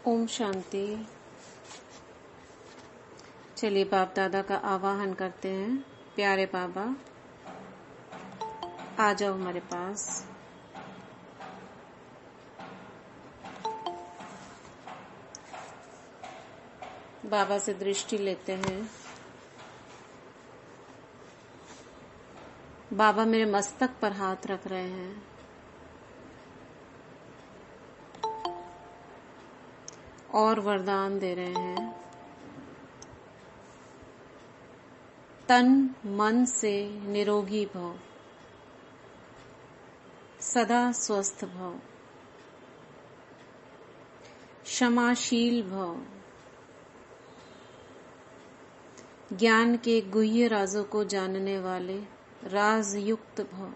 ओम शांति। चलिए बाप दादा का आवाहन करते हैं। प्यारे बाबा, आ जाओ हमारे पास। बाबा से दृष्टि लेते हैं। बाबा मेरे मस्तक पर हाथ रख रहे हैं। और वरदान दे रहे हैं। तन मन से निरोगी भव, सदा स्वस्थ भव, क्षमाशील भव, ज्ञान के गुह्य राजों को जानने वाले राजयुक्त भव।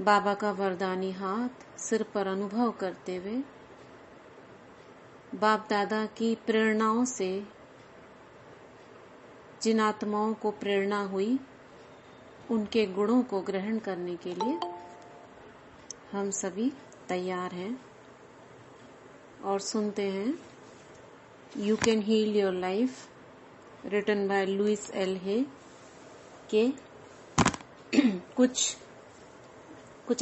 बाबा का वरदानी हाथ सिर पर अनुभव करते हुए बाप दादा की प्रेरणाओं से जिन आत्माओं को प्रेरणा हुई उनके गुणों को ग्रहण करने के लिए हम सभी तैयार हैं और सुनते हैं you can heal your life, written by Louise L Hay के कुछ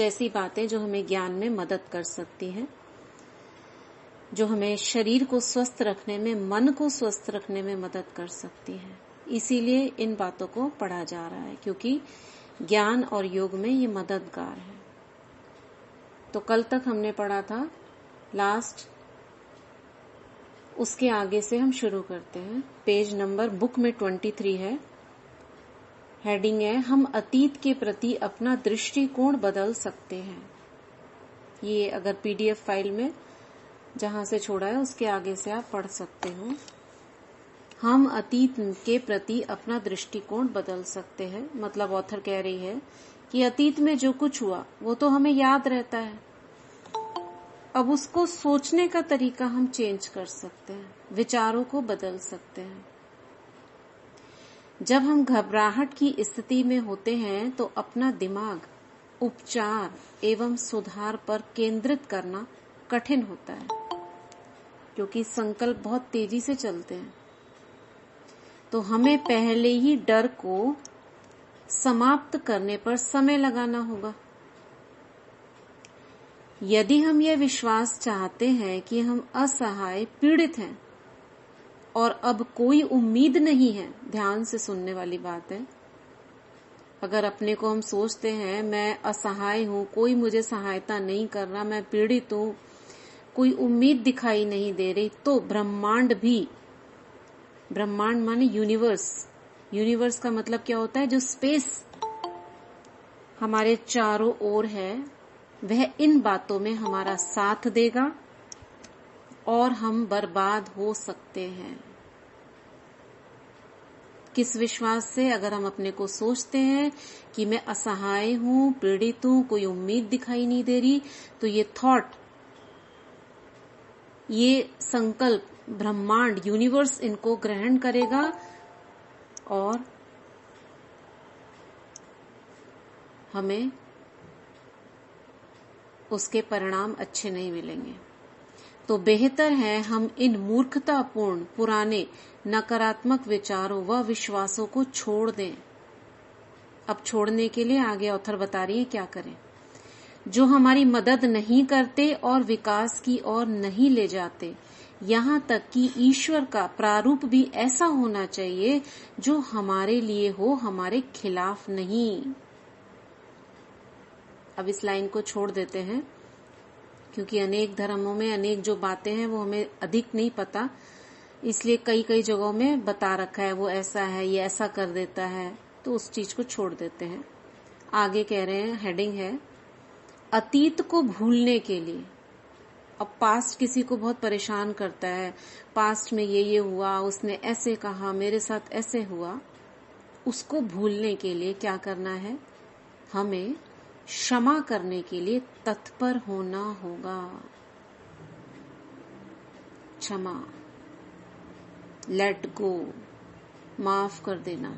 ऐसी बातें जो हमें ज्ञान में मदद कर सकती हैं, जो हमें शरीर को स्वस्थ रखने में, मन को स्वस्थ रखने में मदद कर सकती है। इसीलिए इन बातों को पढ़ा जा रहा है, क्योंकि ज्ञान और योग में ये मददगार है। तो कल तक हमने पढ़ा था लास्ट, उसके आगे से हम शुरू करते हैं। पेज नंबर बुक में 23 है। हेडिंग है हम अतीत के प्रति अपना दृष्टिकोण बदल सकते हैं। ये अगर पीडीएफ फाइल में जहां से छोड़ा है उसके आगे से आप पढ़ सकते हो। हम अतीत के प्रति अपना दृष्टिकोण बदल सकते हैं। मतलब ऑथर कह रही है कि अतीत में जो कुछ हुआ वो तो हमें याद रहता है, अब उसको सोचने का तरीका हम चेंज कर सकते हैं, विचारों को बदल सकते हैं। जब हम घबराहट की स्थिति में होते हैं तो अपना दिमाग उपचार एवं सुधार पर केंद्रित करना कठिन होता है, क्योंकि संकल्प बहुत तेजी से चलते हैं। तो हमें पहले ही डर को समाप्त करने पर समय लगाना होगा। यदि हम यह विश्वास चाहते हैं कि हम असहाय पीड़ित हैं और अब कोई उम्मीद नहीं है, ध्यान से सुनने वाली बात है। अगर अपने को हम सोचते हैं मैं असहाय हूं, कोई मुझे सहायता नहीं कर रहा, मैं पीड़ित हूं, कोई उम्मीद दिखाई नहीं दे रही, तो ब्रह्मांड भी, ब्रह्मांड माने यूनिवर्स, यूनिवर्स का मतलब क्या होता है, जो स्पेस हमारे चारों ओर है, वह इन बातों में हमारा साथ देगा और हम बर्बाद हो सकते हैं। किस विश्वास से? अगर हम अपने को सोचते हैं कि मैं असहाय हूं, पीड़ित हूं, कोई उम्मीद दिखाई नहीं दे रही, तो ये थॉट, ये संकल्प ब्रह्मांड, यूनिवर्स इनको ग्रहण करेगा और हमें उसके परिणाम अच्छे नहीं मिलेंगे। तो बेहतर है हम इन मूर्खतापूर्ण पुराने नकारात्मक विचारों व विश्वासों को छोड़ दें। अब छोड़ने के लिए आगे ऑथर बता रही है क्या करें, जो हमारी मदद नहीं करते और विकास की ओर नहीं ले जाते। यहाँ तक कि ईश्वर का प्रारूप भी ऐसा होना चाहिए जो हमारे लिए हो, हमारे खिलाफ नहीं। अब इस लाइन को छोड़ देते हैं, क्योंकि अनेक धर्मों में अनेक जो बातें हैं वो हमें अधिक नहीं पता, इसलिए कई कई जगहों में बता रखा है वो ऐसा है, ये ऐसा कर देता है, तो उस चीज को छोड़ देते हैं। आगे कह रहे हैं, हेडिंग है अतीत को भूलने के लिए। अब पास्ट किसी को बहुत परेशान करता है, पास्ट में ये हुआ, उसने ऐसे कहा, मेरे साथ ऐसे हुआ। उसको भूलने के लिए क्या करना है, हमें क्षमा करने के लिए तत्पर होना होगा। क्षमा, लेट गो, माफ कर देना,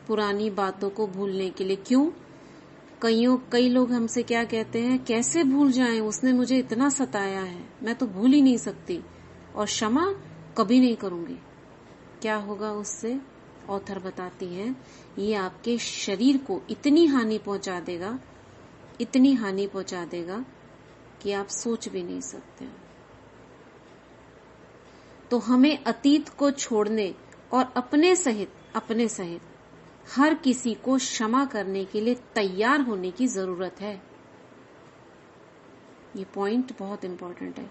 पुरानी बातों को भूलने के लिए। क्यों? कई लोग हमसे क्या कहते हैं, कैसे भूल जाएं, उसने मुझे इतना सताया है, मैं तो भूल ही नहीं सकती और क्षमा कभी नहीं करूंगी। क्या होगा उससे? ऑथर बताती हैं, ये आपके शरीर को इतनी हानि पहुंचा देगा, इतनी हानि पहुंचा देगा कि आप सोच भी नहीं सकते। तो हमें अतीत को छोड़ने और अपने सहित हर किसी को क्षमा करने के लिए तैयार होने की जरूरत है। ये पॉइंट बहुत इंपॉर्टेंट है।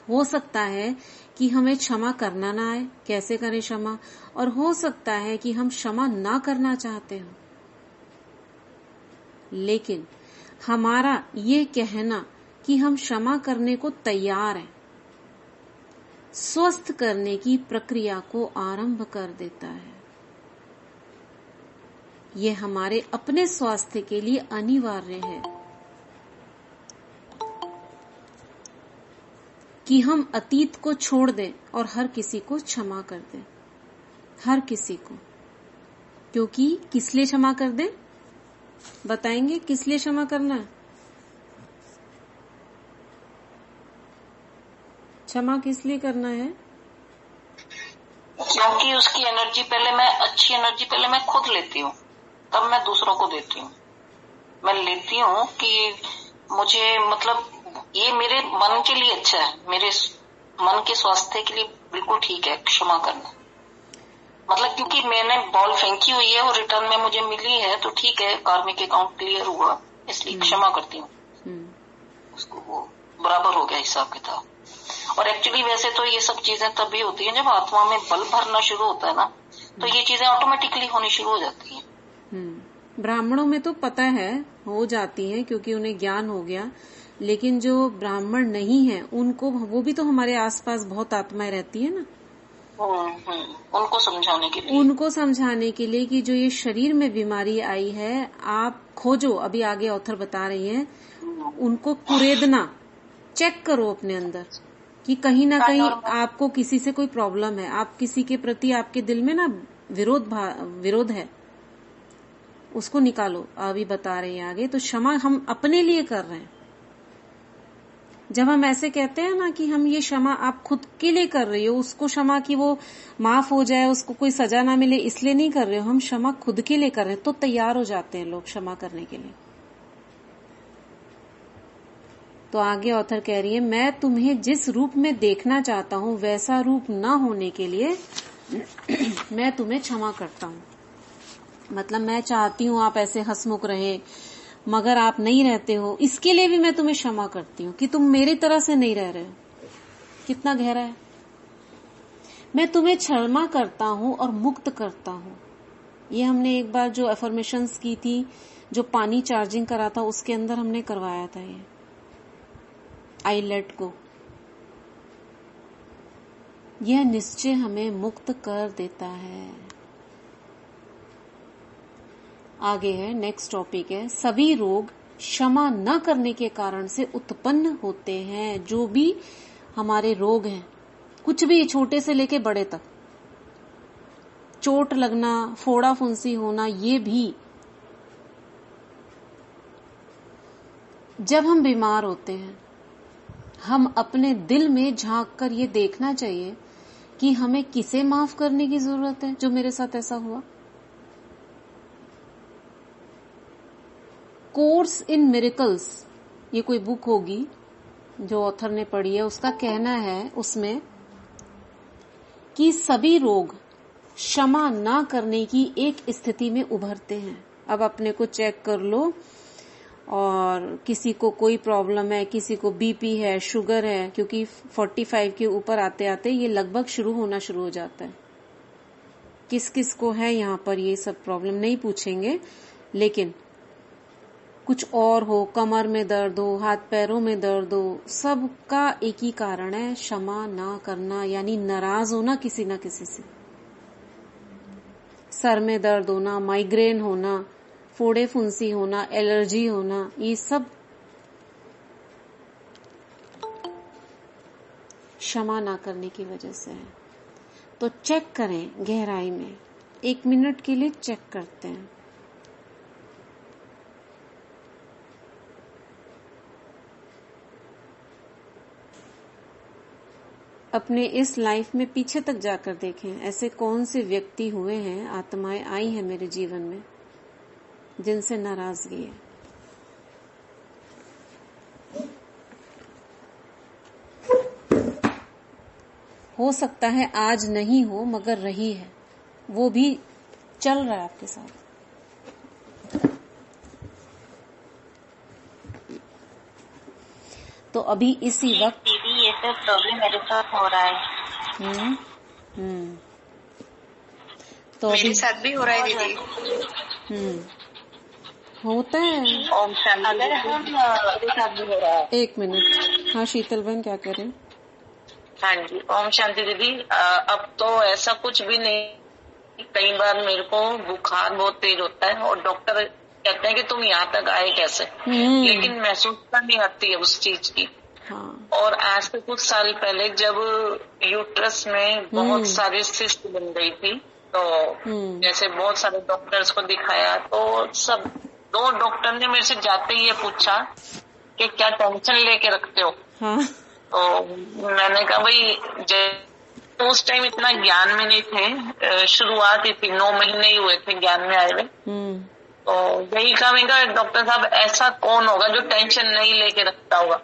हो सकता है कि हमें क्षमा करना ना आए, कैसे करें क्षमा, और हो सकता है कि हम क्षमा ना करना चाहते हो। लेकिन हमारा ये कहना कि हम क्षमा करने को तैयार हैं, स्वस्थ करने की प्रक्रिया को आरंभ कर देता है। ये हमारे अपने स्वास्थ्य के लिए अनिवार्य है कि हम अतीत को छोड़ दें और हर किसी को क्षमा कर दें, हर किसी को। क्योंकि किस लिए क्षमा कर दें? बताएंगे किस लिए क्षमा करना है? क्षमा किस लिए करना है? क्योंकि उसकी एनर्जी अच्छी एनर्जी पहले मैं खुद लेती हूँ, तब मैं दूसरों को देती हूँ। मैं लेती हूँ कि मुझे ये मेरे मन के लिए अच्छा है, मेरे मन के स्वास्थ्य के लिए बिल्कुल ठीक है क्षमा करना। क्योंकि मैंने बॉल फेंकी हुई है और रिटर्न में मुझे मिली है, तो ठीक है, कार्मिक अकाउंट क्लियर हुआ, इसलिए क्षमा करती हूँ उसको। वो बराबर हो गया हिसाब किताब। और एक्चुअली वैसे तो ये सब चीजें तभी होती है जब आत्मा में बल भरना शुरू होता है ना, तो ये चीजें ऑटोमेटिकली होनी शुरू हो जाती है। ब्राह्मणों में तो पता है हो जाती है, क्योंकि उन्हें ज्ञान हो गया। लेकिन जो ब्राह्मण नहीं है उनको, वो भी तो हमारे आसपास बहुत आत्माएं रहती है ना, उनको समझाने के लिए कि जो ये शरीर में बीमारी आई है, आप खोजो, अभी आगे ऑथर बता रही है, उनको कुरेदना, चेक करो अपने अंदर कि कहीं ना कहीं आपको किसी से कोई प्रॉब्लम है, आप किसी के प्रति आपके दिल में ना विरोध है, उसको निकालो। अभी बता रहे हैं आगे। तो क्षमा हम अपने लिए कर रहे हैं। जब हम ऐसे कहते हैं ना कि हम ये क्षमा आप खुद के लिए कर रही हो, उसको क्षमा कि वो माफ हो जाए, उसको कोई सजा ना मिले, इसलिए नहीं कर रहे हो, हम क्षमा खुद के लिए कर रहे हैं, तो तैयार हो जाते हैं लोग क्षमा करने के लिए। तो आगे ऑथर कह रही है, मैं तुम्हें जिस रूप में देखना चाहता हूं वैसा रूप न होने के लिए मैं तुम्हें क्षमा करता हूं। मैं चाहती हूं आप ऐसे हंसमुख रहे, मगर आप नहीं रहते हो, इसके लिए भी मैं तुम्हें क्षमा करती हूँ कि तुम मेरी तरह से नहीं रह रहे हो। कितना गहरा है। मैं तुम्हें क्षमा करता हूँ और मुक्त करता हूँ। ये हमने एक बार जो अफर्मेशंस की थी, जो पानी चार्जिंग करा था, उसके अंदर हमने करवाया था ये आई लेट गो। यह निश्चय हमें मुक्त कर देता है। आगे है, नेक्स्ट टॉपिक है, सभी रोग क्षमा न करने के कारण से उत्पन्न होते हैं। जो भी हमारे रोग हैं, कुछ भी, छोटे से लेके बड़े तक, चोट लगना, फोड़ा फुंसी होना, ये भी जब हम बीमार होते हैं, हम अपने दिल में झांक कर ये देखना चाहिए कि हमें किसे माफ करने की जरूरत है जो मेरे साथ ऐसा हुआ। कोर्स इन मिरेकल्स, ये कोई बुक होगी जो ऑथर ने पढ़ी है, उसका कहना है उसमें कि सभी रोग क्षमा ना करने की एक स्थिति में उभरते हैं। अब अपने को चेक कर लो, और किसी को कोई प्रॉब्लम है, किसी को बीपी है, शुगर है, क्योंकि 45 के ऊपर आते आते ये लगभग शुरू हो जाता है। किस किस को है यहाँ पर ये सब प्रॉब्लम नहीं पूछेंगे, लेकिन कुछ और हो, कमर में दर्द हो, हाथ पैरों में दर्द हो, सबका एक ही कारण है, क्षमा ना करना, यानी नाराज होना किसी न किसी से। सर में दर्द होना, माइग्रेन होना, फोड़े फुंसी होना, एलर्जी होना, ये सब क्षमा ना करने की वजह से है। तो चेक करें गहराई में, 1 मिनट के लिए चेक करते हैं। अपने इस लाइफ में पीछे तक जाकर देखें, ऐसे कौन से व्यक्ति हुए हैं, आत्माएं आई हैं मेरे जीवन में जिनसे नाराजगी है। हो सकता है आज नहीं हो मगर रही है, वो भी चल रहा है आपके साथ। तो अभी इसी वक्त दीदी ये सब प्रॉब्लम मेरे साथ हो रहा है। तो मेरे साथ भी हो रहा है दीदी। होता है। अगर हम मेरे साथ भी हो रहा है। एक मिनट। हाँ शीतल बहन क्या कह रहे हैं? हाँ जी, ओम शांति दीदी। अब तो ऐसा कुछ भी नहीं। कई बार मेरे को बुखार बहुत तेज होता है और डॉक्टर कहते हैं कि तुम यहाँ तक आए कैसे, लेकिन महसूसता नहीं आती है उस चीज की। हाँ। और आज से कुछ साल पहले जब यूट्रस में बहुत सारी सिस्ट बन गई थी, तो जैसे बहुत सारे डॉक्टर्स को दिखाया, तो सब 2 डॉक्टर ने मेरे से जाते ही ये पूछा कि क्या टेंशन लेके रखते हो। हाँ। तो मैंने कहा भाई, तो उस टाइम इतना ज्ञान में नहीं थे, शुरुआत ही थी, 9 महीने ही हुए थे ज्ञान में आए हुए। तो यही कहा, मैं कहा डॉक्टर साहब ऐसा कौन होगा जो टेंशन नहीं लेके रखता होगा।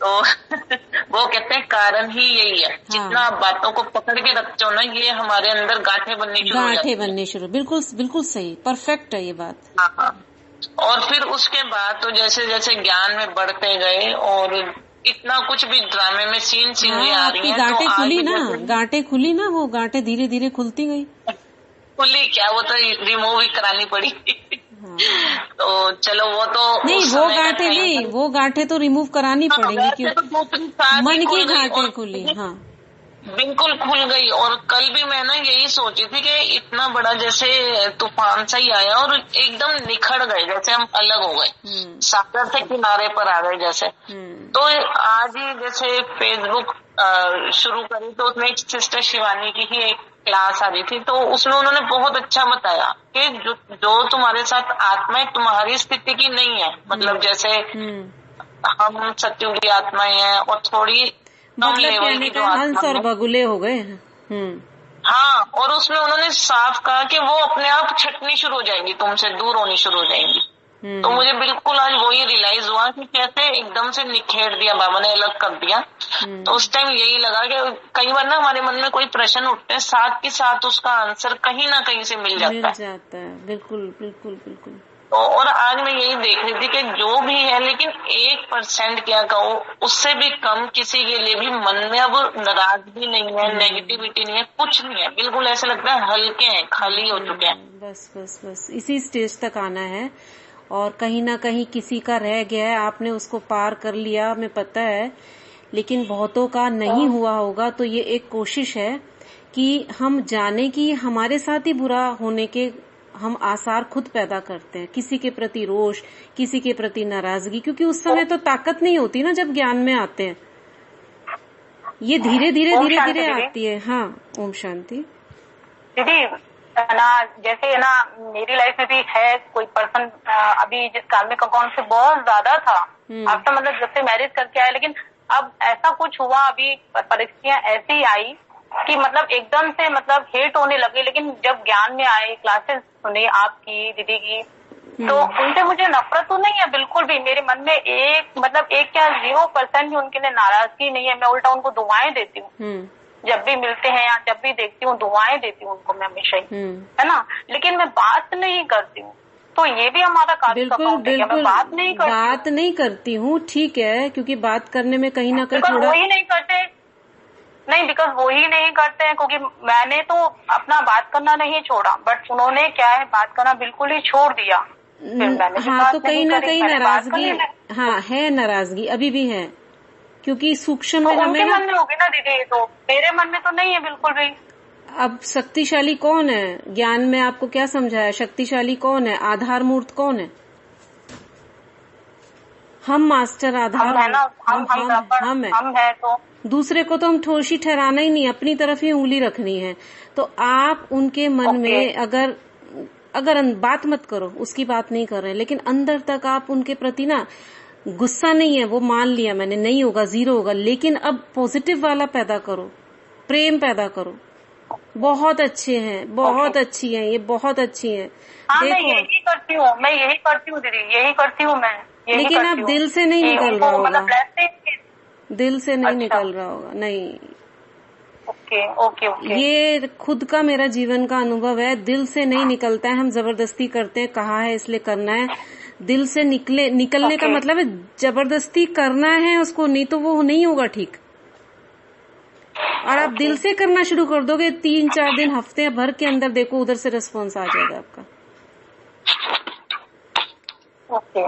तो वो कहते हैं कारण ही यही है। हाँ। जितना आप बातों को पकड़ के रखते हो ना, ये हमारे अंदर गांठें बननी शुरू। बिल्कुल सही, परफेक्ट है ये बात। हाँ। और फिर उसके बाद तो जैसे जैसे ज्ञान में बढ़ते गए और इतना कुछ भी ड्रामे में सीन आ रही है, गांठें खुली ना, गांठें खुली ना, वो गांठें धीरे धीरे खुलती गई। खुली क्या, वो तो रिमूव ही करानी पड़ी। तो चलो वो तो नहीं, वो गांठें तो रिमूव करानी पड़ेगी, क्योंकि मन की गांठें खुली। हाँ बिल्कुल खुल गई। और कल भी मैं ना यही सोची थी कि इतना बड़ा जैसे तूफान सा ही आया और एकदम निखर गए, जैसे हम अलग हो गए, सागर से किनारे पर आ गए जैसे। तो आज ही जैसे फेसबुक शुरू करी, तो उसमें एक सिस्टर शिवानी की ही एक क्लास आ रही थी, तो उसमें उन्होंने बहुत अच्छा बताया कि जो तुम्हारे साथ आत्माएं तुम्हारी स्थिति की नहीं है, मतलब जैसे हम सत्युग की आत्माएं हैं और थोड़ी मतलब हंस और बगुले हो गए। हाँ, और उसमें उन्होंने साफ कहा कि वो अपने आप छटनी शुरू हो जाएंगी, तुमसे दूर होनी शुरू हो जाएंगी। तो मुझे बिल्कुल आज वही रियलाइज हुआ कि कैसे एकदम से निखेर दिया बाबा ने, अलग कर दिया। तो उस टाइम यही लगा कि कई बार ना हमारे मन में कोई प्रश्न उठते हैं, साथ के साथ उसका आंसर कहीं ना कहीं से मिल जाता है। बिल्कुल। और आज मैं यही देख रही थी कि जो भी है, लेकिन 1% क्या कहो, उससे भी कम किसी के लिए भी मन में अब नाराजगी नहीं है, नेगेटिविटी नहीं है, कुछ नहीं है। बिल्कुल ऐसा लगता है हल्के हैं, खाली हो चुके हैं। बस इसी स्टेज तक आना है। और कहीं ना कहीं किसी का रह गया है, आपने उसको पार कर लिया, हमें पता है, लेकिन बहुतों का नहीं हुआ होगा। तो ये एक कोशिश है कि हम जाने कि हमारे साथ ही बुरा होने के हम आसार खुद पैदा करते हैं, किसी के प्रति रोष, किसी के प्रति नाराजगी, क्योंकि उस समय तो ताकत नहीं होती ना जब ज्ञान में आते हैं। ये धीरे धीरे आती है। हाँ ओम शांति दीदी। ना जैसे ना मेरी लाइफ में भी है कोई पर्सन, अभी जिस कार्मिक अकाउंट से बहुत ज्यादा था, आफ्टर मतलब जब से मैरिज करके आया, लेकिन अब ऐसा कुछ हुआ, अभी परिस्थितियां ऐसी आई कि मतलब एकदम से मतलब हेट होने लगे। लेकिन जब ज्ञान में आए, क्लासेस सुने आपकी, दीदी की, तो उनसे मुझे नफरत तो नहीं है बिल्कुल भी। मेरे मन में एक क्या 0% भी उनके लिए नाराजगी नहीं है। मैं उल्टा उनको दुआएं देती हूँ, जब भी मिलते हैं या जब भी देखती हूँ दुआएं देती हूँ उनको मैं हमेशा ही, है ना। लेकिन मैं बात नहीं करती हूँ, तो ये भी हमारा बिल्कुल मैं बात नहीं करती हूँ। ठीक है, क्योंकि बात करने में कहीं ना कहीं थोड़ा वही नहीं करते, नहीं बिकॉज वो ही नहीं करते हैं, क्योंकि मैंने तो अपना बात करना नहीं छोड़ा, बट उन्होंने क्या है बात करना बिल्कुल ही छोड़ दिया। हाँ, तो कहीं ना कहीं नाराजगी, हाँ है, नाराजगी अभी भी है, क्योंकि सूक्ष्म में उनके मन में होगी ना दीदी, तो मेरे मन में तो नहीं है बिल्कुल भी। अब शक्तिशाली कौन है? ज्ञान में आपको क्या समझाया? शक्तिशाली कौन है? आधार मूर्त कौन है? हम मास्टर आधार है ना, हम है। तो दूसरे को तो हम ठोशी ठहराना ही नहीं, अपनी तरफ ही उंगली रखनी है। तो आप उनके मन में अगर बात मत करो, उसकी बात नहीं कर रहे हैं, लेकिन अंदर तक आप उनके प्रति ना गुस्सा नहीं है, वो मान लिया मैंने, नहीं होगा, 0 होगा, लेकिन अब पॉजिटिव वाला पैदा करो, प्रेम पैदा करो। बहुत अच्छे हैं, बहुत अच्छी हैं ये, बहुत अच्छी हैं। हाँ, देखो, मैं यही करती हूँ दीदी, यही करती हूँ मैं, लेकिन अब दिल से नहीं निकल रहा होगा, दिल से नहीं निकल रहा होगा, नहीं। ओके। ये खुद का मेरा जीवन का अनुभव है, दिल से नहीं निकलता है, हम जबरदस्ती करते हैं, कहा है इसलिए करना है। दिल से निकलने का मतलब है जबरदस्ती करना है उसको, नहीं तो वो नहीं होगा ठीक। और आप दिल से करना शुरू कर दोगे, 3-4 दिन, हफ्ते भर के अंदर देखो उधर से रिस्पॉन्स आ जाएगा आपका। ओके।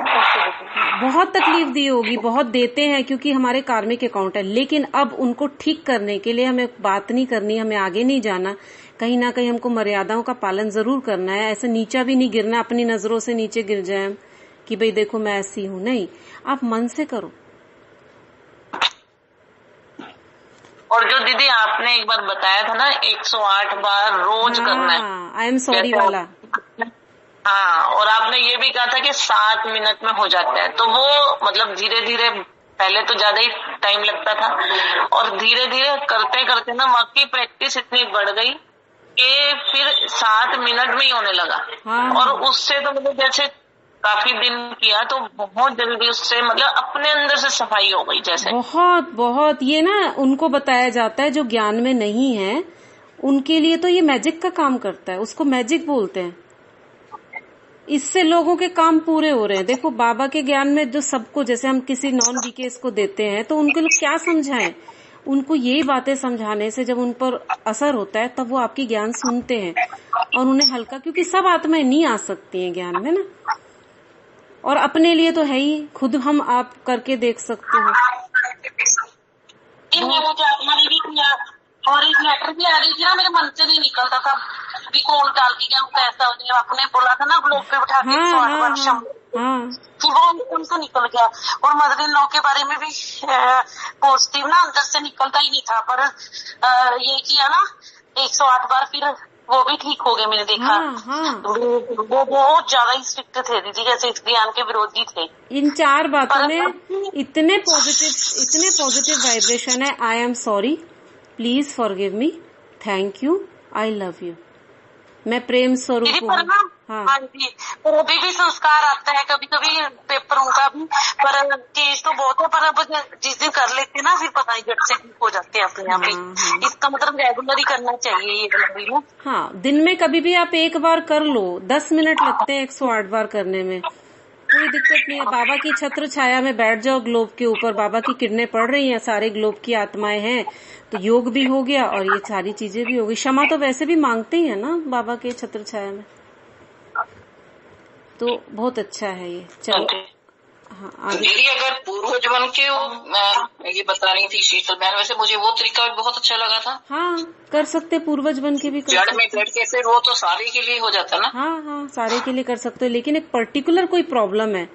बहुत तकलीफ दी होगी, बहुत देते हैं क्योंकि हमारे कार्मिक अकाउंट है, लेकिन अब उनको ठीक करने के लिए हमें बात नहीं करनी, हमें आगे नहीं जाना, कहीं ना कहीं हमको मर्यादाओं का पालन जरूर करना है। ऐसे नीचा भी नहीं गिरना, अपनी नजरों से नीचे गिर जाए कि भाई देखो मैं ऐसी हूं, नहीं, आप मन से करो। और जो दीदी आपने एक बार बताया था ना 108 बार रोज करना है, आई एम सॉरी वाला, हाँ, और आपने ये भी कहा था कि 7 मिनट में हो जाता है, तो वो मतलब धीरे धीरे, पहले तो ज्यादा ही टाइम लगता था, और धीरे धीरे करते करते ना आपकी प्रैक्टिस इतनी बढ़ गई कि फिर 7 मिनट में ही होने लगा। और उससे तो मतलब जैसे काफी दिन किया तो बहुत जल्दी उससे मतलब अपने अंदर से सफाई हो गई जैसे। बहुत ये ना उनको बताया जाता है जो ज्ञान में नहीं है, उनके लिए तो ये मैजिक का काम करता है, उसको मैजिक बोलते हैं। इससे लोगों के काम पूरे हो रहे हैं। देखो बाबा के ज्ञान में जो सबको, जैसे हम किसी नॉन बीकेस को देते हैं तो उनके लोग क्या समझाएं, उनको यही बातें समझाने से जब उन पर असर होता है तब वो आपकी ज्ञान सुनते हैं और उन्हें हल्का, क्योंकि सब आत्माएं नहीं आ सकती हैं ज्ञान में ना, और अपने लिए तो है ही, खुद हम आप करके देख सकते हो। और एक लेटर भी आ रही थी ना, मेरे मन से नहीं निकलता था, भी कौन डालती है, कैसा होती, आपने बोला था ना ग्लोब पे बैठा के 108 बार, फिर वो उनसे निकल गया। और मदर इन लॉ के बारे में भी पॉजिटिव ना अंदर से निकलता ही नहीं था, पर ये किया ना 108 बार, फिर वो भी ठीक हो गए, मैंने देखा। वो बहुत ज्यादा ही स्ट्रिक्ट थे दीदी, जैसे इस ज्ञान के विरोधी थे। इन 4 बातों में इतने पॉजिटिव वाइब्रेशन है। आई am sorry, please forgive me, thank you, I love you, मैं प्रेम स्वरूप हूँ। हाँ जी, और अभी भी संस्कार आता है कभी कभी पेपरों का भी, पर चीज तो बहुत है, पर अब जिस दिन कर लेते ना फिर पता नहीं झट से ठीक हो जाते हैं अपने आप ही। इसका मतलब रेगुलर ही करना चाहिए ये भी ना। हाँ, दिन में कभी भी आप एक बार कर लो, 10 मिनट लगते हैं 108 बार करने में, कोई दिक्कत नहीं है। बाबा की छत्र छाया में बैठ जाओ, ग्लोब के ऊपर बाबा की किरणें पड़ रही हैं, सारे ग्लोब की आत्माएं हैं, तो योग भी हो गया और ये सारी चीजें भी हो गई। क्षमा तो वैसे भी मांगते ही है ना बाबा के छत्र छाया में, तो बहुत अच्छा है ये। चलो हाँ आगे। दीदी अगर पूर्व जीवन के ये बता रही थी शीतल बहन, वैसे मुझे वो तरीका भी बहुत अच्छा लगा था। हाँ कर सकते, पूर्वज बन के भी कर जड़ में बैठ के, फिर वो तो सारे के लिए हो जाता ना। हाँ सारे के लिए कर सकते हो, लेकिन एक पर्टिकुलर कोई प्रॉब्लम है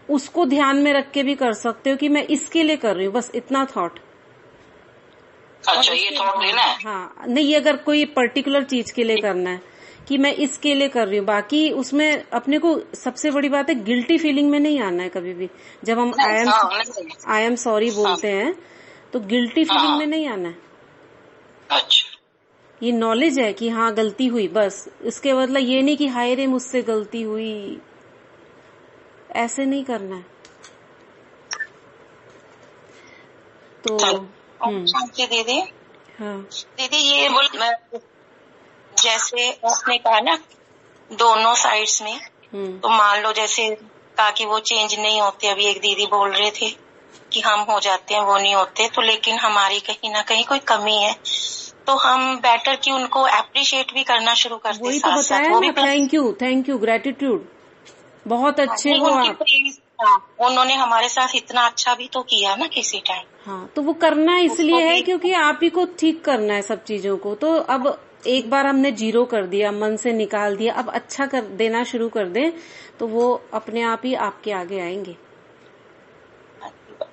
उसको ध्यान में रख के भी कर सकते हो कि मैं इसके लिए कर रही हूँ, बस इतना थॉट। अच्छा, ये थॉट लेना है। हाँ नहीं, अगर कोई पर्टिकुलर चीज के लिए करना है कि मैं इसके लिए कर रही हूँ, बाकी उसमें अपने को सबसे बड़ी बात है गिल्टी फीलिंग में नहीं आना है कभी भी। जब हम आई एम सॉरी बोलते हैं तो गिल्टी फीलिंग में नहीं आना है। अच्छा, ये नॉलेज है कि हाँ गलती हुई, बस। इसके मतलब ये नहीं कि हाय रे मुझसे गलती हुई, ऐसे नहीं करना है। तो दीदी, हाँ दीदी ये जैसे आपने कहा ना दोनों साइड्स में, तो मान लो जैसे कहा कि वो चेंज नहीं होते, अभी एक दीदी बोल रहे थे कि हम हो जाते हैं, वो नहीं होते, तो लेकिन हमारी कहीं ना कहीं कोई कमी है, तो हम बेटर कि उनको अप्रिशिएट भी करना शुरू करते। वही तो बताया ना, थैंक यू, ग्रेटिट्यूड, बहुत अच्छे हो आप। उन्होंने हमारे साथ इतना अच्छा भी तो किया ना किसी टाइम। हाँ तो वो करना इसलिए है क्योंकि आप ही को ठीक करना है सब चीजों को। तो अब एक बार हमने 0 कर दिया, मन से निकाल दिया, अब अच्छा कर देना शुरू कर दें तो वो अपने आप ही आपके आगे आएंगे।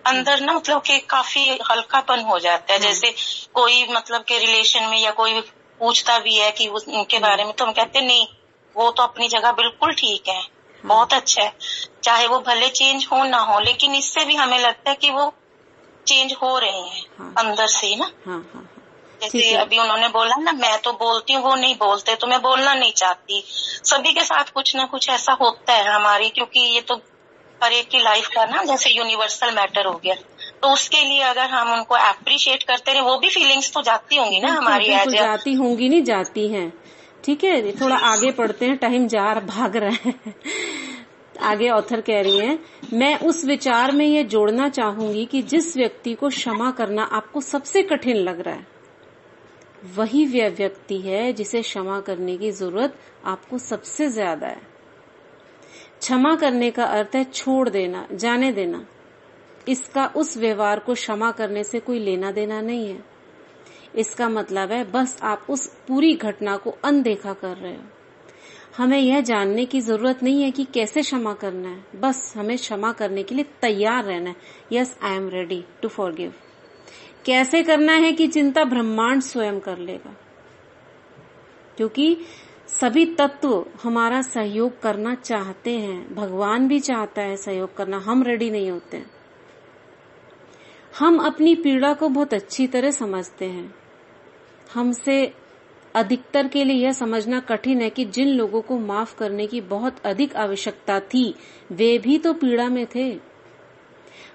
अंदर ना मतलब कि काफी हल्कापन हो जाता है। जैसे कोई मतलब के रिलेशन में या कोई पूछता भी है कि उनके बारे में, तो हम कहते नहीं, वो तो अपनी जगह बिल्कुल ठीक है, बहुत अच्छा है, चाहे वो भले चेंज हो ना हो, लेकिन इससे भी हमें लगता है कि वो चेंज हो रहे हैं अंदर से ना। जैसे अभी उन्होंने बोला ना, मैं तो बोलती हूँ, वो नहीं बोलते, तो मैं बोलना नहीं चाहती। सभी के साथ कुछ ना कुछ ऐसा होता है हमारी, क्योंकि ये तो हर एक की लाइफ का ना जैसे यूनिवर्सल मैटर हो गया। तो उसके लिए अगर हम उनको अप्रिशिएट करते रहे, वो भी फीलिंग्स तो जाती होंगी ना हमारी, बिल्कुल जाती होंगी, नहीं जाती हैं। ठीक है, थोड़ा आगे पढ़ते हैं, टाइम भाग रहा है। आगे ऑथर कह रही हैं, मैं उस विचार में ये जोड़ना चाहूंगी कि जिस व्यक्ति को क्षमा करना आपको सबसे कठिन लग रहा है, वही वह व्यक्ति है जिसे क्षमा करने की जरूरत आपको सबसे ज्यादा है। क्षमा करने का अर्थ है छोड़ देना, जाने देना। इसका उस व्यवहार को क्षमा करने से कोई लेना देना नहीं है। इसका मतलब है बस आप उस पूरी घटना को अनदेखा कर रहे हो। हमें यह जानने की जरूरत नहीं है कि कैसे क्षमा करना है, बस हमें क्षमा करने के लिए तैयार रहना है। Yes, I am ready to forgive. कैसे करना है कि चिंता ब्रह्मांड स्वयं कर लेगा, क्योंकि सभी तत्व हमारा सहयोग करना चाहते हैं। भगवान भी चाहता है सहयोग करना, हम रेडी नहीं होते हैं। हम अपनी पीड़ा को बहुत अच्छी तरह समझते हैं। हमसे अधिकतर के लिए यह समझना कठिन है कि जिन लोगों को माफ करने की बहुत अधिक आवश्यकता थी, वे भी तो पीड़ा में थे।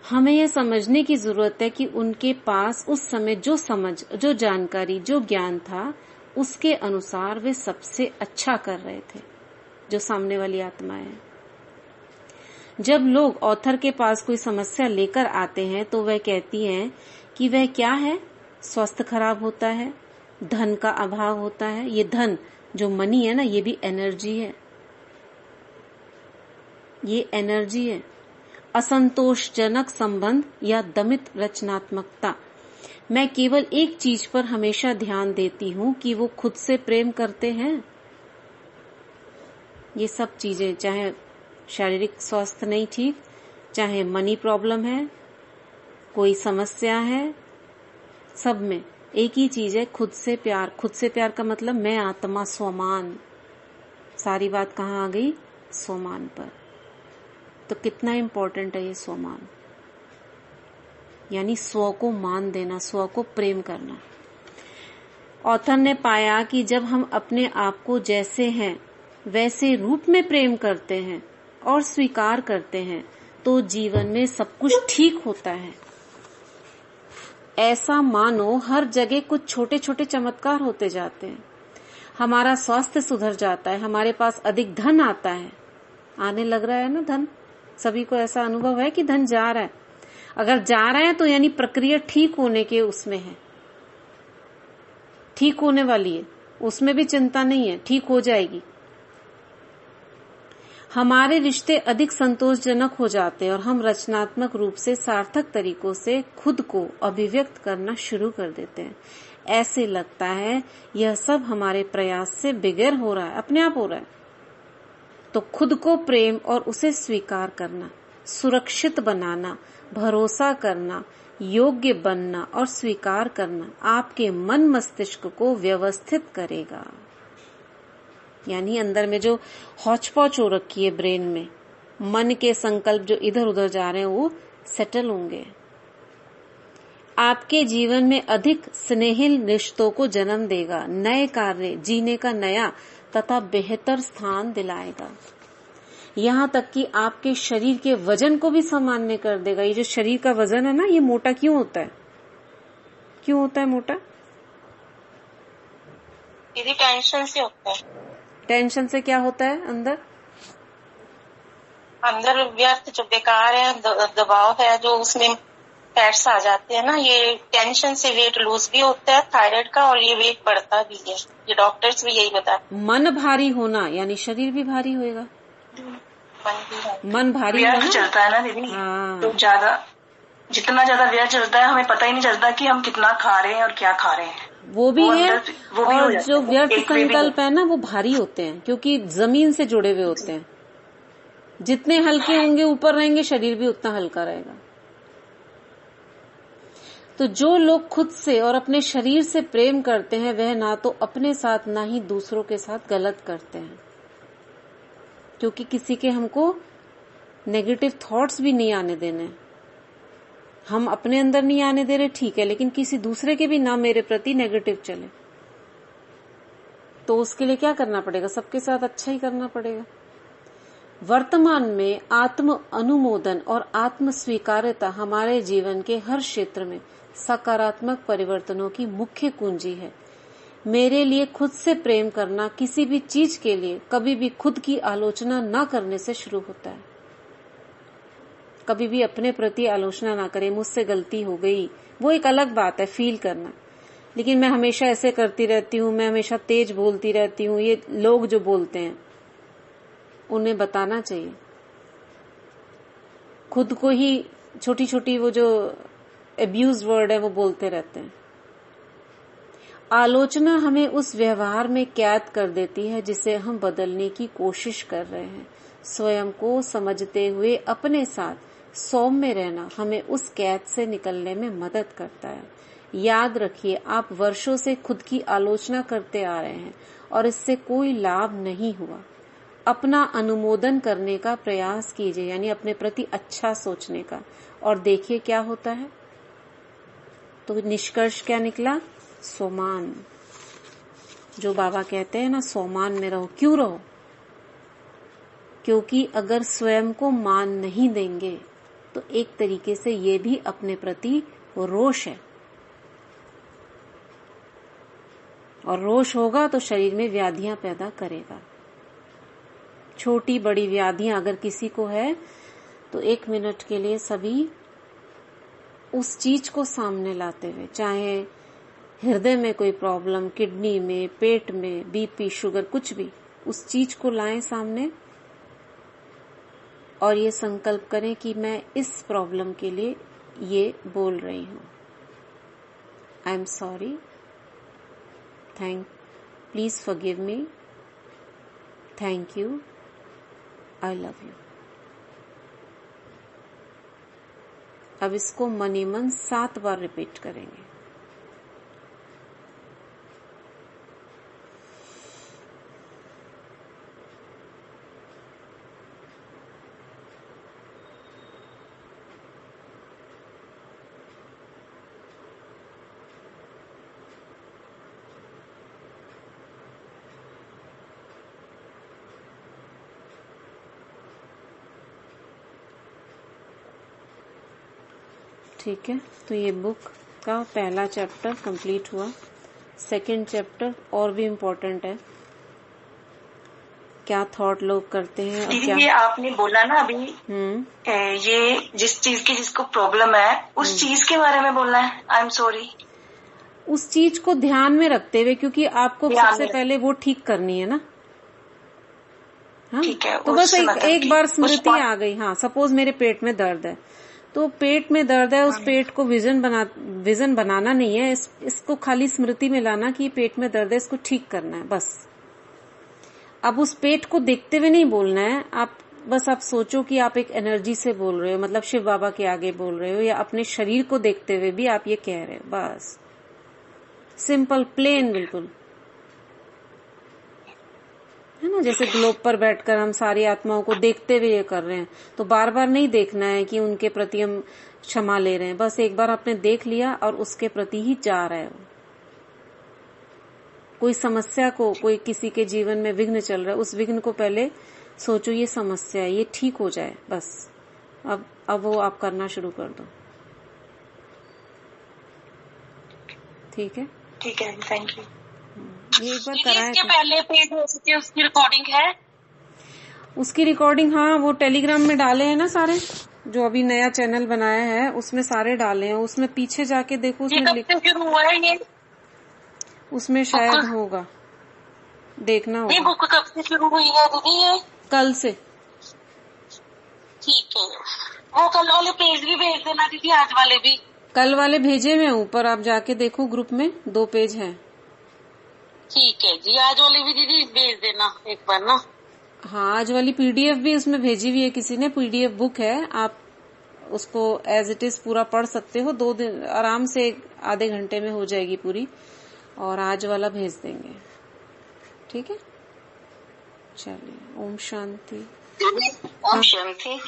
हमें यह समझने की जरूरत है कि उनके पास उस समय जो समझ, जो जानकारी, जो ज्ञान था, उसके अनुसार वे सबसे अच्छा कर रहे थे, जो सामने वाली आत्माएं हैं। जब लोग ऑथर के पास कोई समस्या लेकर आते हैं तो वह कहती हैं कि वह क्या है, स्वास्थ्य खराब होता है, धन का अभाव होता है। ये धन जो मनी है ना, ये भी एनर्जी है, ये एनर्जी है। असंतोषजनक संबंध या दमित रचनात्मकता। मैं केवल एक चीज पर हमेशा ध्यान देती हूँ कि वो खुद से प्रेम करते हैं। ये सब चीजें, चाहे शारीरिक स्वास्थ्य नहीं ठीक, चाहे मनी प्रॉब्लम है, कोई समस्या है, सब में एक ही चीज है, खुद से प्यार। खुद से प्यार का मतलब मैं आत्मा स्वमान। सारी बात कहाँ आ गई? स्वमान पर। तो कितना इम्पोर्टेंट है ये स्वमान, यानी स्व को मान देना, स्व को प्रेम करना। ऑथर ने पाया कि जब हम अपने आप को जैसे हैं वैसे रूप में प्रेम करते हैं और स्वीकार करते हैं तो जीवन में सब कुछ ठीक होता है। ऐसा मानो हर जगह कुछ छोटे छोटे चमत्कार होते जाते हैं। हमारा स्वास्थ्य सुधर जाता है, हमारे पास अधिक धन आता है। आने लग रहा है ना धन, सभी को ऐसा अनुभव है कि धन जा रहा है। अगर जा रहा है तो यानी प्रक्रिया ठीक होने के उसमें है, ठीक होने वाली है, उसमें भी चिंता नहीं है, ठीक हो जाएगी। हमारे रिश्ते अधिक संतोषजनक हो जाते हैं और हम रचनात्मक रूप से सार्थक तरीकों से खुद को अभिव्यक्त करना शुरू कर देते हैं। ऐसे लगता है यह सब हमारे प्रयास से बगैर हो रहा है, अपने आप हो रहा है। तो खुद को प्रेम और उसे स्वीकार करना, सुरक्षित बनाना, भरोसा करना, योग्य बनना और स्वीकार करना आपके मन मस्तिष्क को व्यवस्थित करेगा। यानी अंदर में जो हौच-पौच हो रखी है ब्रेन में, मन के संकल्प जो इधर उधर जा रहे हैं, वो सेटल होंगे। आपके जीवन में अधिक स्नेहिल रिश्तों को जन्म देगा, नए कार्य जीने का नया तथा बेहतर स्थान दिलाएगा। यहाँ तक कि आपके शरीर के वजन को भी सामान्य कर देगा। ये जो शरीर का वजन है ना, ये मोटा क्यों होता है? क्यों होता है मोटा? यदि टेंशन से होता है। टेंशन से क्या होता है? अंदर अंदर व्यर्थ जो बेकार है, दबाव है, जो उसमें फैट्स आ जाते हैं ना, ये टेंशन से वेट लूज भी होता है थायराइड का, और ये वेट बढ़ता भी है। ये डॉक्टर्स भी यही बताते। मन भारी होना यानी शरीर भी भारी होएगा। मन भारी व्यर्थ चलता है ना दीदी। हाँ। तो जितना ज्यादा व्यर्थ चलता है, हमें पता ही नहीं चलता कि हम कितना खा रहे हैं और क्या खा रहे हैं। वो भी है। और जो व्यर्थ संकल्प है ना, वो भारी होते हैं क्योंकि जमीन से जुड़े हुए होते हैं। जितने हल्के होंगे, ऊपर रहेंगे, शरीर भी उतना हल्का रहेगा। तो जो लोग खुद से और अपने शरीर से प्रेम करते हैं, वह ना तो अपने साथ ना ही दूसरों के साथ गलत करते हैं। क्योंकि किसी के हमको नेगेटिव थॉट्स भी नहीं आने देने। हम अपने अंदर नहीं आने दे रहे, ठीक है, लेकिन किसी दूसरे के भी ना मेरे प्रति नेगेटिव चले, तो उसके लिए क्या करना पड़ेगा? सबके साथ अच्छा ही करना पड़ेगा। वर्तमान में आत्म अनुमोदन और आत्म स्वीकार्यता हमारे जीवन के हर क्षेत्र में सकारात्मक परिवर्तनों की मुख्य कुंजी है। मेरे लिए खुद से प्रेम करना किसी भी चीज के लिए कभी भी खुद की आलोचना न करने से शुरू होता है। कभी भी अपने प्रति आलोचना ना करें, मुझसे गलती हो गई, वो एक अलग बात है फील करना, लेकिन मैं हमेशा ऐसे करती रहती हूँ, मैं हमेशा तेज बोलती रहती हूँ, ये लोग जो बोलते हैं उन्हें बताना चाहिए। खुद को ही छोटी छोटी वो जो एब्यूज वर्ड है वो बोलते रहते हैं। आलोचना हमें उस व्यवहार में कैद कर देती है जिसे हम बदलने की कोशिश कर रहे हैं। स्वयं को समझते हुए अपने साथ सौम्य रहना हमें उस कैद से निकलने में मदद करता है। याद रखिए, आप वर्षों से खुद की आलोचना करते आ रहे हैं और इससे कोई लाभ नहीं हुआ। अपना अनुमोदन करने का प्रयास कीजिए, यानी अपने प्रति अच्छा सोचने का, और देखिए क्या होता है। तो निष्कर्ष क्या निकला? सोमान। जो बाबा कहते हैं ना, सोमान में रहो। क्यों रहो? क्योंकि अगर स्वयं को मान नहीं देंगे तो एक तरीके से ये भी अपने प्रति रोष है, और रोष होगा तो शरीर में व्याधियां पैदा करेगा। छोटी बड़ी व्याधियां अगर किसी को है तो 1 मिनट के लिए सभी उस चीज को सामने लाते हुए, चाहे हृदय में कोई प्रॉब्लम, किडनी में, पेट में, बीपी, शुगर, कुछ भी, उस चीज को लाएं सामने और ये संकल्प करें कि मैं इस प्रॉब्लम के लिए ये बोल रही हूं। आई am sorry, please forgive me, thank you, I love you. अब इसको मन ही मन 7 बार रिपीट करेंगे। ठीक है, तो ये बुक का पहला चैप्टर कंप्लीट हुआ। सेकंड चैप्टर और भी इम्पोर्टेंट है। क्या थॉट लोग करते हैं और क्या। ये आपने बोला ना अभी, ये जिस चीज की जिसको प्रॉब्लम है उस चीज के बारे में बोलना है। आई एम सॉरी, उस चीज को ध्यान में रखते हुए, क्योंकि आपको सबसे पहले वो ठीक करनी है ना। हाँ, ठीक है, तो बस एक बार स्मृति आ गई। हाँ, सपोज मेरे पेट में दर्द है, तो पेट में दर्द है, उस पेट को विजन बनाना नहीं है, इसको खाली स्मृति में लाना कि पेट में दर्द है, इसको ठीक करना है, बस। अब उस पेट को देखते हुए नहीं बोलना है, आप सोचो कि आप एक एनर्जी से बोल रहे हो, मतलब शिव बाबा के आगे बोल रहे हो, या अपने शरीर को देखते हुए भी आप ये कह रहे हो, बस। सिंपल, प्लेन, बिल्कुल, है ना। जैसे ग्लोब पर बैठकर हम सारी आत्माओं को देखते हुए ये कर रहे हैं, तो बार बार नहीं देखना है कि उनके प्रति हम क्षमा ले रहे हैं, बस एक बार आपने देख लिया और उसके प्रति ही जा रहे हो। कोई समस्या को, कोई किसी के जीवन में विघ्न चल रहा है, उस विघ्न को पहले सोचो ये समस्या है, ये ठीक हो जाए, बस। अब वो आप करना शुरू कर दो। ठीक है, ठीक है, थैंक यू। ये एक बार कराएं। इसके पहले पेज हो सके उसकी रिकॉर्डिंग है? उसकी रिकॉर्डिंग, हाँ, वो टेलीग्राम में डाले हैं ना सारे, जो अभी नया चैनल बनाया है उसमें सारे डाले हैं। उसमें पीछे जाके देखो, उसमें शुरू हुआ है ये, उसमें शायद होगा, देखना होगा। ये बुक कब से शुरू हुई है दीदी? ये कल से। ठीक है, वो कल वाले पेज भी भेज देना दीदी, आज वाले भी। कल वाले भेजे हुए ऊपर, आप जाके देखो, ग्रुप में 2 पेज हैं। ठीक है जी, आज वाली भी दीदी भेज देना एक बार ना। हाँ, आज वाली पीडीएफ भी उसमें भेजी हुई है किसी ने, पीडीएफ बुक है, आप उसको एज इट इज पूरा पढ़ सकते हो। 2 दिन आराम से, आधे घंटे में हो जाएगी पूरी, और आज वाला भेज देंगे। ठीक है, चलिए, ओम शांति। दीदी ओम शांति।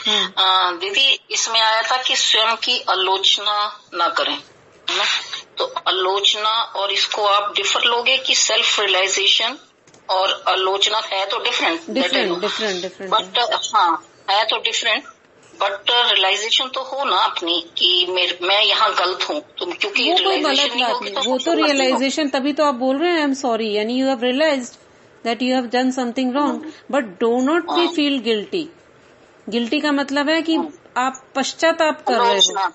दीदी इसमें आया था कि स्वयं की आलोचना ना करें, है ना? तो आलोचना और इसको आप डिफर लोगे कि सेल्फ रियलाइजेशन और आलोचना है तो डिफरेंट बट हाँ है तो डिफरेंट, बट रियलाइजेशन तो हो ना अपनी कि मैं यहाँ गलत हूँ, तुम क्योंकि वो कोई गलत बात नहीं, वो तो रियलाइजेशन, तभी तो आप बोल रहे हैं आई एम सॉरी, यानी you have realised that you have done something wrong, but do not be feel guilty. Guilty का मतलब है कि आप पश्चाताप कर रहे हो।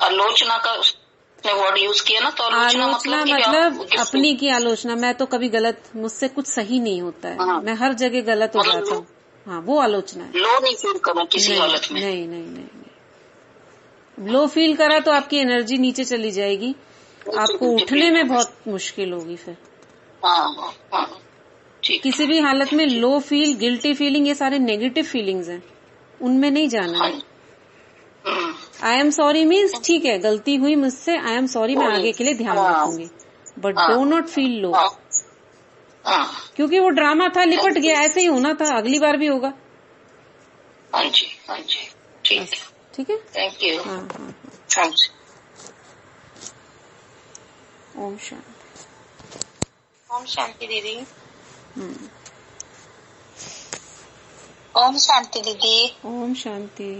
आलोचना का उसने वर्ड यूज किया ना, तो आलोचना मतलब अपनी की आलोचना। मैं तो कभी गलत, मुझसे कुछ सही नहीं होता है, मैं हर जगह गलत हो जाता हूँ, हाँ वो आलोचना है। लो नहीं फील करो किसी हालत में। नहीं। लो फील करा तो आपकी एनर्जी नीचे चली जाएगी, आपको उठने में बहुत मुश्किल होगी फिर। किसी भी हालत में लो फील, गिल्टी फीलिंग, ये सारे नेगेटिव फीलिंग्स हैं, उनमें नहीं जाना है। आई एम सॉरी मीन्स ठीक है गलती हुई मुझसे, आई एम सॉरी, मैं आगे के लिए ध्यान रखूंगी, but do not feel low, क्योंकि वो ड्रामा था, लिपट गया, ऐसे ही होना था, अगली बार भी होगा। हाँ जी ठीक है, थैंक यू। हाँ। ओम शांति। ओम शांति दीदी। ओम शांति दीदी। ओम शांति।